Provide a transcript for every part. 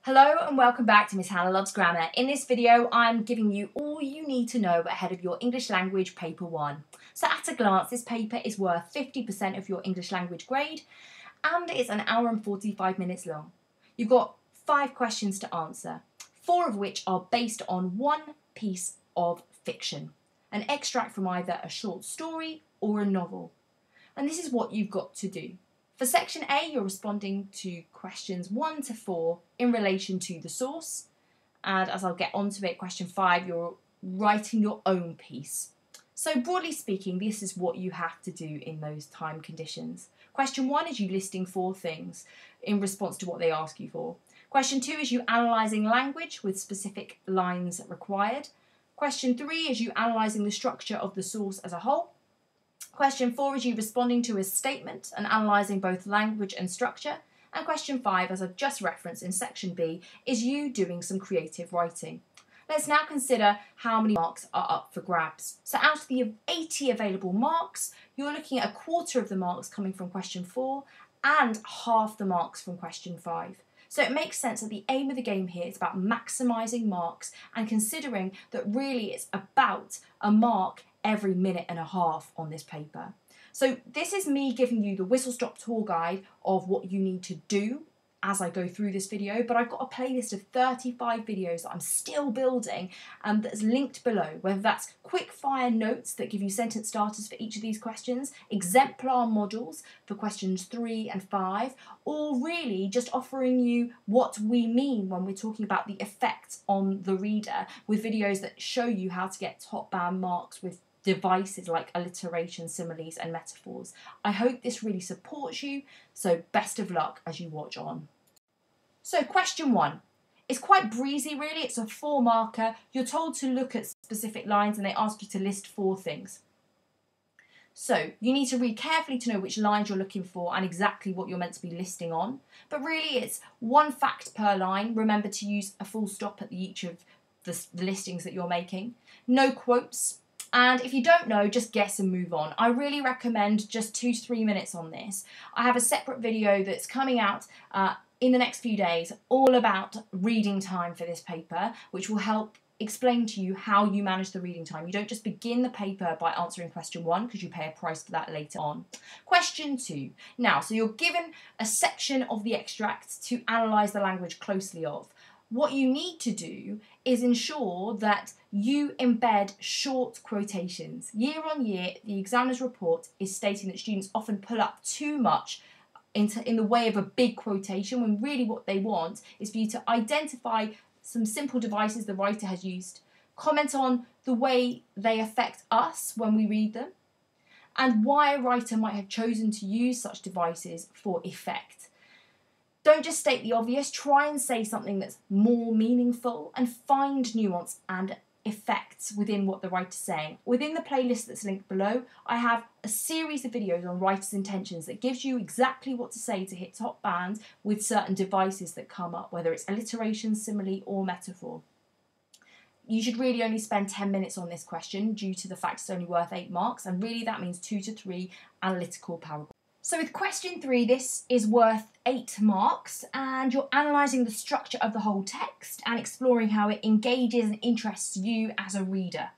Hello and welcome back to Miss Hannah Loves Grammar. In this video, I'm giving you all you need to know ahead of your English Language Paper 1. So at a glance, this paper is worth 50% of your English Language grade and it's an hour and 45 minutes long. You've got 5 questions to answer, 4 of which are based on one piece of fiction, an extract from either a short story or a novel. And this is what you've got to do. For section A, you're responding to questions 1 to 4 in relation to the source. And as I'll get onto it, question 5, you're writing your own piece. So broadly speaking, this is what you have to do in those time conditions. Question 1 is you listing 4 things in response to what they ask you for. Question 2 is you analysing language with specific lines required. Question 3 is you analysing the structure of the source as a whole. Question 4 is you responding to a statement and analysing both language and structure. And question 5, as I've just referenced in section B, is you doing some creative writing. Let's now consider how many marks are up for grabs. So out of the 80 available marks, you're looking at a quarter of the marks coming from question 4 and half the marks from question 5. So it makes sense that the aim of the game here is about maximising marks and considering that really it's about a mark every minute and a half on this paper. So this is me giving you the whistle-stop tour guide of what you need to do as I go through this video, but I've got a playlist of 35 videos that I'm still building and that's linked below, whether that's quick fire notes that give you sentence starters for each of these questions, exemplar models for questions 3 and 5, or really just offering you what we mean when we're talking about the effect on the reader with videos that show you how to get top band marks with devices like alliteration, similes and metaphors. I hope this really supports you, so best of luck as you watch on. So question 1. It's quite breezy really, it's a 4 marker. You're told to look at specific lines and they ask you to list 4 things. So you need to read carefully to know which lines you're looking for and exactly what you're meant to be listing on. But really it's 1 fact per line. Remember to use a full stop at each of the listings that you're making. No quotes. And if you don't know, just guess and move on. I really recommend just 2 to 3 minutes on this. I have a separate video that's coming out in the next few days all about reading time for this paper, which will help explain to you how you manage the reading time. You don't just begin the paper by answering question 1 because you pay a price for that later on. Question 2. Now, so you're given a section of the extract to analyse the language closely of. What you need to do is ensure that you embed short quotations. Year on year, the examiner's report is stating that students often pull up too much in the way of a big quotation when really what they want is for you to identify some simple devices the writer has used, comment on the way they affect us when we read them, and why a writer might have chosen to use such devices for effect. Don't just state the obvious, try and say something that's more meaningful and find nuance and effects within what the writer's saying. Within the playlist that's linked below, I have a series of videos on writer's intentions that gives you exactly what to say to hit top band with certain devices that come up, whether it's alliteration, simile or metaphor. You should really only spend 10 minutes on this question due to the fact it's only worth 8 marks, and really that means 2 to 3 analytical paragraphs. So with question 3, this is worth 8 marks and you're analysing the structure of the whole text and exploring how it engages and interests you as a reader.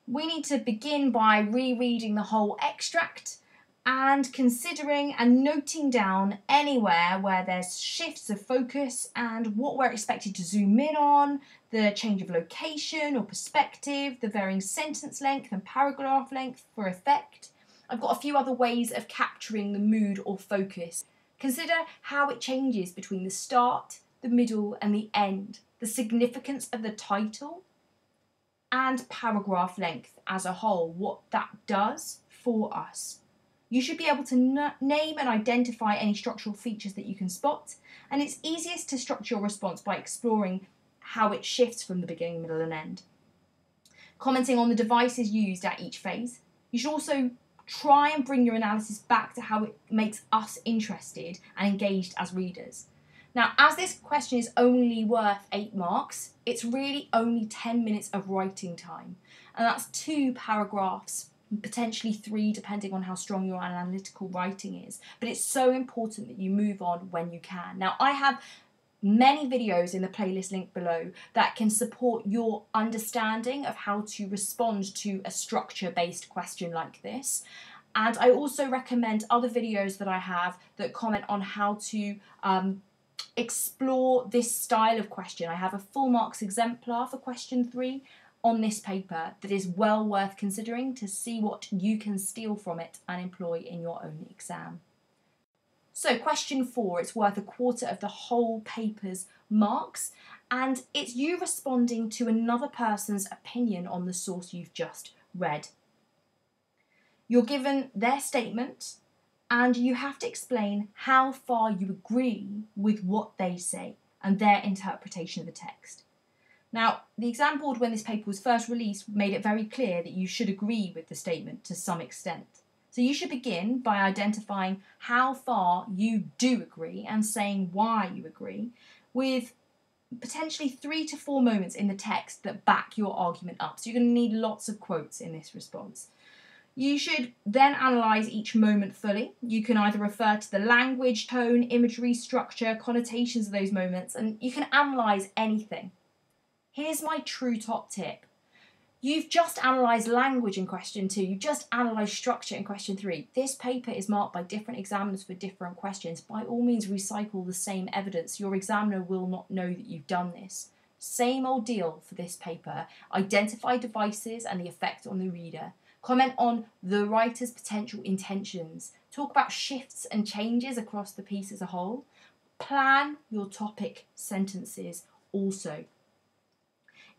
We need to begin by rereading the whole extract and considering and noting down anywhere where there's shifts of focus and what we're expected to zoom in on, the change of location or perspective, the varying sentence length and paragraph length for effect. I've got a few other ways of capturing the mood or focus. Consider how it changes between the start, the middle and the end, the significance of the title and paragraph length as a whole, what that does for us. You should be able to name and identify any structural features that you can spot, and it's easiest to structure your response by exploring how it shifts from the beginning, middle and end. Commenting on the devices used at each phase. You should also try and bring your analysis back to how it makes us interested and engaged as readers. Now, as this question is only worth 8 marks, it's really only 10 minutes of writing time. And that's 2 paragraphs, potentially 3, depending on how strong your analytical writing is. But it's so important that you move on when you can. Now, I have many videos in the playlist link below that can support your understanding of how to respond to a structure-based question like this. And I also recommend other videos that I have that comment on how to explore this style of question. I have a full marks exemplar for question 3 on this paper that is well worth considering to see what you can steal from it and employ in your own exam. So question 4, it's worth a quarter of the whole paper's marks, and it's you responding to another person's opinion on the source you've just read. You're given their statement and you have to explain how far you agree with what they say and their interpretation of the text. Now, the exam board, when this paper was first released, made it very clear that you should agree with the statement to some extent. So you should begin by identifying how far you do agree and saying why you agree, with potentially 3 to 4 moments in the text that back your argument up. So you're going to need lots of quotes in this response. You should then analyse each moment fully. You can either refer to the language, tone, imagery, structure, connotations of those moments, and you can analyse anything. Here's my true top tip. You've just analysed language in question 2, you've just analysed structure in question 3. This paper is marked by different examiners for different questions. By all means, recycle the same evidence. Your examiner will not know that you've done this. Same old deal for this paper. Identify devices and the effect on the reader. Comment on the writer's potential intentions. Talk about shifts and changes across the piece as a whole. Plan your topic sentences also.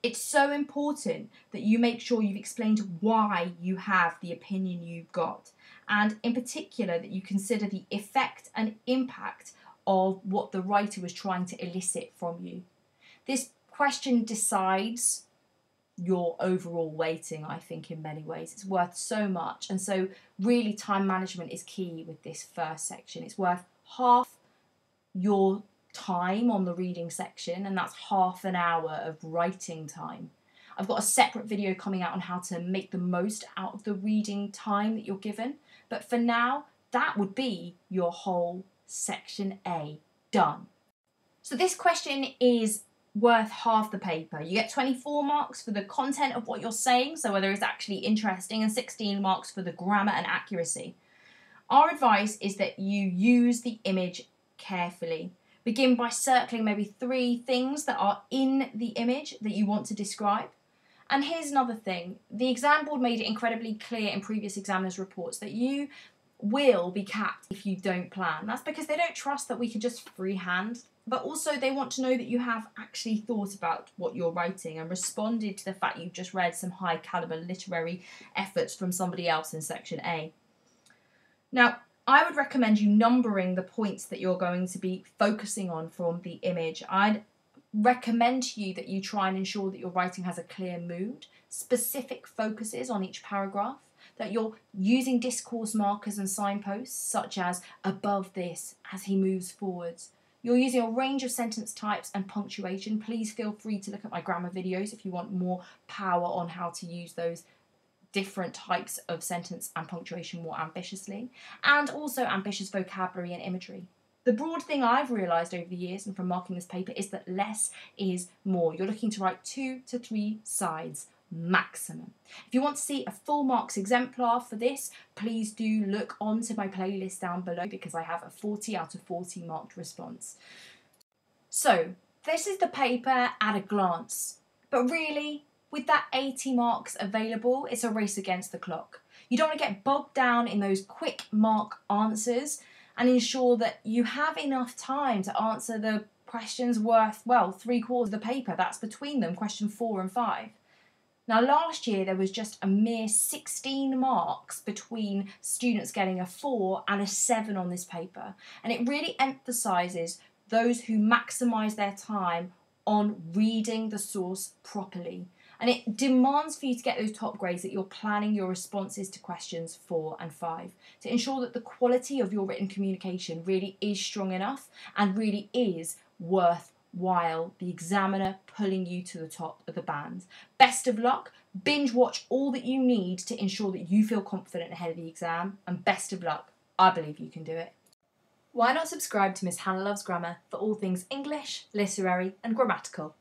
It's so important that you make sure you've explained why you have the opinion you've got, and in particular that you consider the effect and impact of what the writer was trying to elicit from you. This question decides your overall weighting, I think, in many ways. It's worth so much, and so really time management is key with this first section. It's worth half your time on the reading section, and that's half an hour of writing time. I've got a separate video coming out on how to make the most out of the reading time that you're given, but for now, that would be your whole section A done. So this question is worth half the paper. You get 24 marks for the content of what you're saying, so whether it's actually interesting, and 16 marks for the grammar and accuracy. Our advice is that you use the image carefully. Begin by circling maybe 3 things that are in the image that you want to describe. And here's another thing. The exam board made it incredibly clear in previous examiners' reports that you will be capped if you don't plan. That's because they don't trust that we can just freehand, but also they want to know that you have actually thought about what you're writing and responded to the fact you've just read some high caliber literary efforts from somebody else in section A. Now, I would recommend you numbering the points that you're going to be focusing on from the image. I'd recommend to you that you try and ensure that your writing has a clear mood, specific focuses on each paragraph, that you're using discourse markers and signposts, such as above this, as he moves forwards. You're using a range of sentence types and punctuation. Please feel free to look at my grammar videos if you want more power on how to use those different types of sentence and punctuation more ambitiously, and also ambitious vocabulary and imagery. The broad thing I've realised over the years and from marking this paper is that less is more. You're looking to write 2 to 3 sides maximum. If you want to see a full marks exemplar for this, please do look onto my playlist down below because I have a 40 out of 40 marked response. So this is the paper at a glance, but really, with that 80 marks available, it's a race against the clock. You don't want to get bogged down in those quick mark answers and ensure that you have enough time to answer the questions worth, well, 3/4 of the paper. That's between them, question 4 and 5. Now, last year there was just a mere 16 marks between students getting a 4 and a 7 on this paper. And it really emphasises those who maximise their time on reading the source properly. And it demands for you to get those top grades that you're planning your responses to questions 4 and 5 to ensure that the quality of your written communication really is strong enough and really is worthwhile the examiner pulling you to the top of the band. Best of luck. Binge watch all that you need to ensure that you feel confident ahead of the exam, and best of luck. I believe you can do it. Why not subscribe to Miss Hannah Loves Grammar for all things English, literary and grammatical?